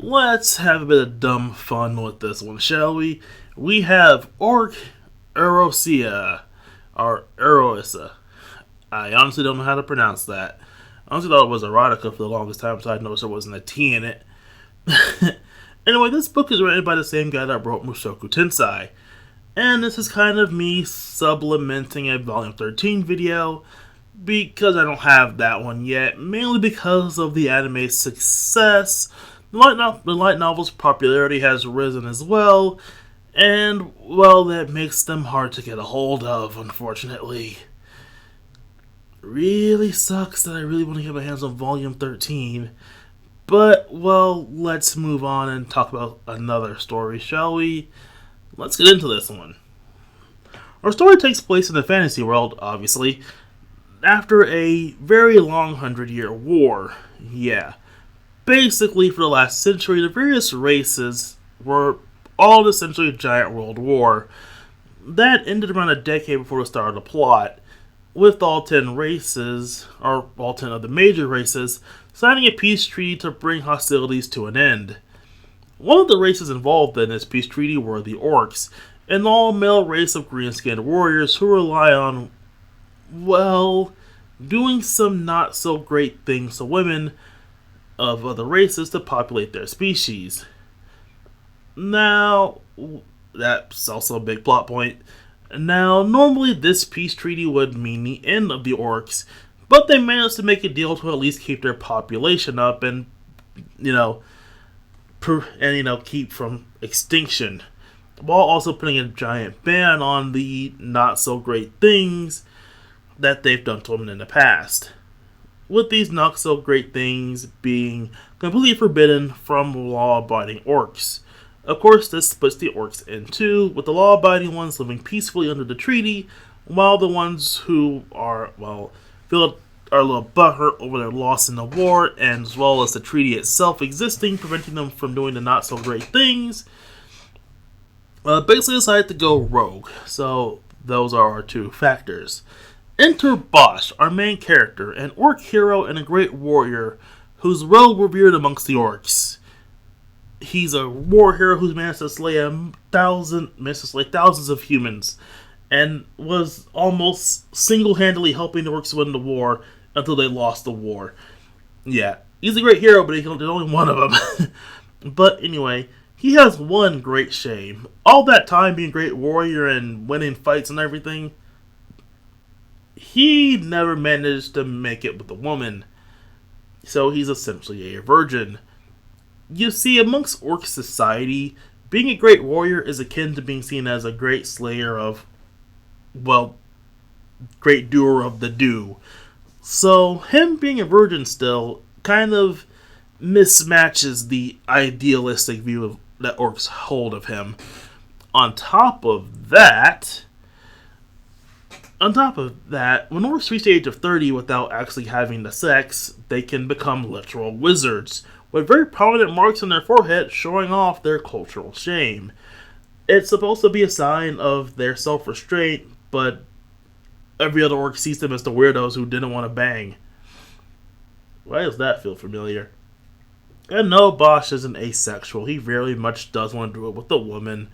let's have a bit of dumb fun with this one, shall we? We have Orc Erosia, or Eroica. I honestly don't know how to pronounce that. I honestly thought it was Erotica for the longest time, so I noticed there wasn't a T in it. Anyway, this book is written by the same guy that wrote Mushoku Tensei. And this is kind of me supplementing a Volume 13 video, because I don't have that one yet, mainly because of the anime's success. The light novel's popularity has risen as well, and, well, that makes them hard to get a hold of, unfortunately. Really sucks that I really want to get my hands on Volume 13. But, well, let's move on and talk about another story, shall we? Let's get into this one. Our story takes place in the fantasy world, obviously, after a very long 100-year war. Yeah. Basically, for the last century, the various races were all essentially a giant world war. That ended around a decade before the start of the plot, with all 10 races, or all 10 of the major races, signing a peace treaty to bring hostilities to an end. One of the races involved in this peace treaty were the Orcs, an all-male race of green-skinned warriors who rely on, well, doing some not-so-great things to women of other races to populate their species. Now, that's also a big plot point. Now, normally this peace treaty would mean the end of the Orcs, but they managed to make a deal to at least keep their population up and, keep from extinction, while also putting a giant ban on the not-so-great things that they've done to women in the past. With these not-so-great things being completely forbidden from law-abiding Orcs. Of course, this splits the Orcs in two, with the law-abiding ones living peacefully under the treaty, while the ones who are, feel are a little butthurt over their loss in the war, and as well as the treaty itself existing, preventing them from doing the not-so-great things, basically decided to go rogue. So, those are our two factors. Enter Bosch, our main character, an Orc hero and a great warrior who's well revered amongst the Orcs. He's a war hero who's managed to slay thousands of humans, and was almost single-handedly helping the Orcs win the war until they lost the war. Yeah, he's a great hero, but there's only one of them. But anyway, he has one great shame. All that time being a great warrior and winning fights and everything, he never managed to make it with a woman. So he's essentially a virgin. You see, amongst Orc society, being a great warrior is akin to being seen as a great slayer of, great doer of the do. So, him being a virgin still kind of mismatches the idealistic view that Orcs hold of him. On top of that, when Orcs reach the age of 30 without actually having the sex, they can become literal wizards, with very prominent marks on their forehead showing off their cultural shame. It's supposed to be a sign of their self-restraint, but every other Orc sees them as the weirdos who didn't want to bang. Why does that feel familiar? And no, Bosch isn't asexual. He very much does want to do it with a woman.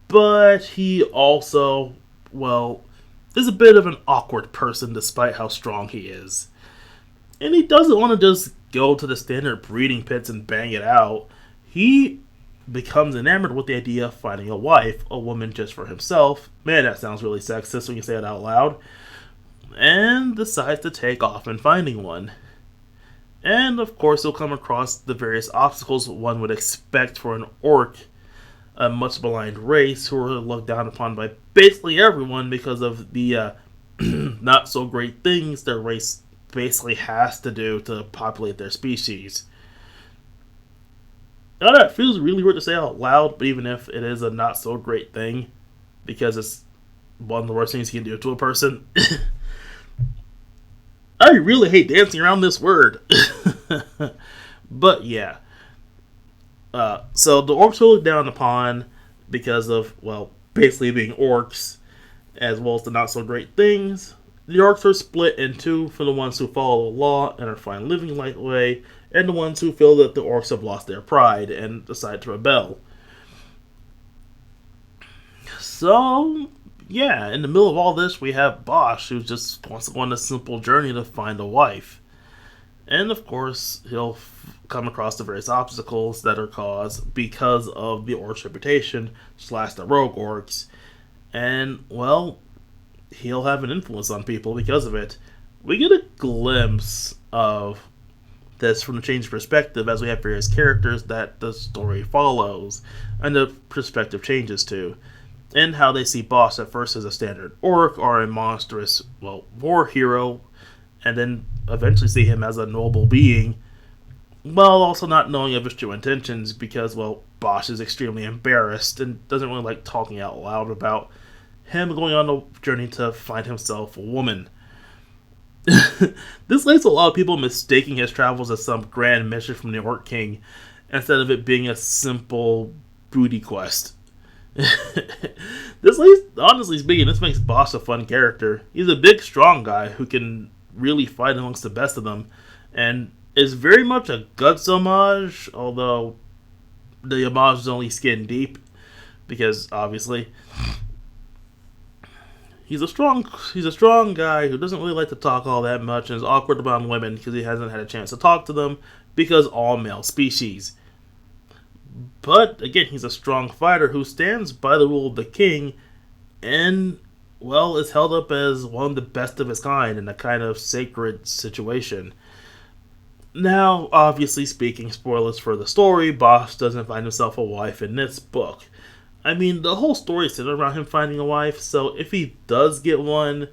But he also, is a bit of an awkward person despite how strong he is. And he doesn't want to just go to the standard breeding pits and bang it out. He becomes enamored with the idea of finding a wife, a woman just for himself. Man, that sounds really sexist when you say it out loud. And decides to take off in finding one. And of course he'll come across the various obstacles one would expect for an Orc, a much maligned race who are looked down upon by basically everyone because of the not so great things their race basically has to do to populate their species. Now that feels really weird to say out loud, but even if it is a not so great thing, because it's one of the worst things you can do to a person, I really hate dancing around this word. But yeah. So the Orcs are looked down upon because of, basically being Orcs, as well as the not so great things. The Orcs are split in two for the ones who follow the law and are fine living light way, and the ones who feel that the orcs have lost their pride and decide to rebel. So, yeah, in the middle of all this, we have Bosch, who just wants to go on a simple journey to find a wife. And of course, he'll come across the various obstacles that are caused because of the orc's reputation / the rogue orcs. And, well, he'll have an influence on people because of it. We get a glimpse of this from the changed perspective as we have various characters that the story follows, and the perspective changes to, and how they see Boss at first as a standard orc or a monstrous, war hero, and then eventually see him as a noble being, while also not knowing of his true intentions because, Bosch is extremely embarrassed and doesn't really like talking out loud about him going on a journey to find himself a woman. This leads to a lot of people mistaking his travels as some grand mission from the Orc King instead of it being a simple booty quest. Honestly speaking, this makes Boss a fun character. He's a big, strong guy who can really fight amongst the best of them, and is very much a Guts homage, although the homage is only skin deep, because obviously he's a strong guy who doesn't really like to talk all that much and is awkward around women because he hasn't had a chance to talk to them because all male species. But again, he's a strong fighter who stands by the rule of the king and, is held up as one of the best of his kind in a kind of sacred situation. Now, obviously speaking, spoilers for the story, Boss doesn't find himself a wife in this book. I mean, the whole story is centered around him finding a wife, so if he does get one,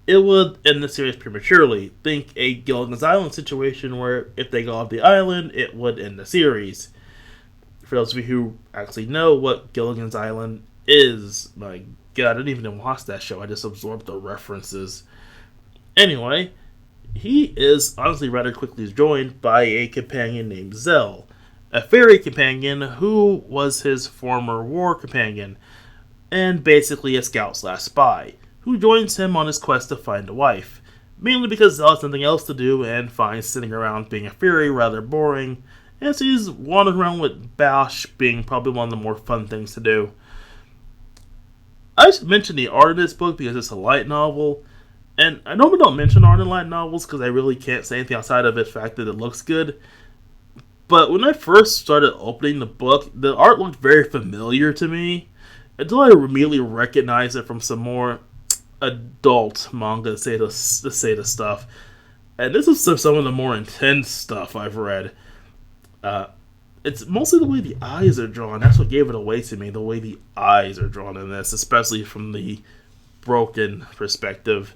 it would end the series prematurely. Think a Gilligan's Island situation where if they go off the island, it would end the series. For those of you who actually know what Gilligan's Island is, my god, I didn't even watch that show, I just absorbed the references. Anyway, he is honestly rather quickly joined by a companion named Zell, a fairy companion who was his former war companion, and basically a scout/spy, who joins him on his quest to find a wife, mainly because Zell has nothing else to do and finds sitting around being a fairy rather boring, and sees wandering around with Bosch being probably one of the more fun things to do. I should mention the art in this book because it's a light novel, and I normally don't mention art in light novels because I really can't say anything outside of the fact that it looks good. But when I first started opening the book, the art looked very familiar to me until I immediately recognized it from some more adult manga to say the stuff. And this is some of the more intense stuff I've read. It's mostly the way the eyes are drawn. That's what gave it away to me, the way the eyes are drawn in this, especially from the broken perspective.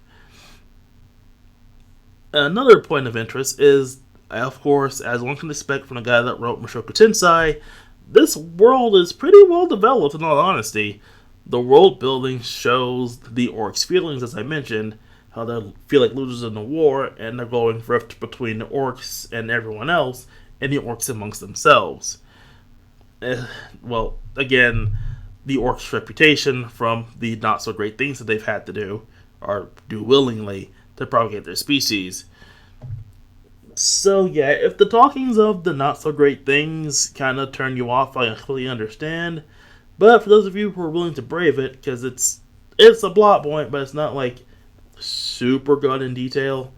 Another point of interest is, of course, as one can expect from the guy that wrote Mushoku Tensei, this world is pretty well developed in all honesty. The world building shows the orcs' feelings, as I mentioned, how they feel like losers in the war, and they're going rift between the orcs and everyone else, and the orcs amongst themselves. Again, the orcs' reputation from the not-so-great things that they've had to do, or do willingly, to propagate their species. So yeah, if the talkings of the not-so-great things kind of turn you off, I completely understand. But for those of you who are willing to brave it, because it's a plot point, but it's not like super good in detail.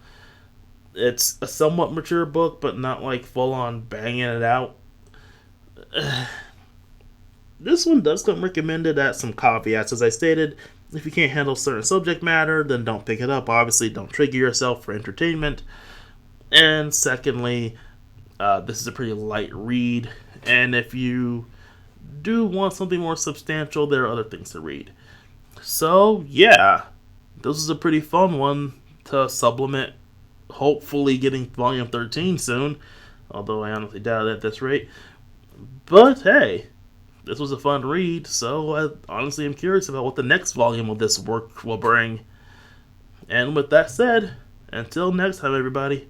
It's a somewhat mature book, but not like full-on banging it out. This one does come recommended at some caveats, as I stated. If you can't handle certain subject matter, then don't pick it up. Obviously, don't trigger yourself for entertainment. And secondly, this is a pretty light read. And if you do want something more substantial, there are other things to read. So, yeah. This is a pretty fun one to supplement. Hopefully getting volume 13 soon. Although I honestly doubt it at this rate. But hey, this was a fun read, so I honestly am curious about what the next volume of this work will bring. And with that said, until next time, everybody.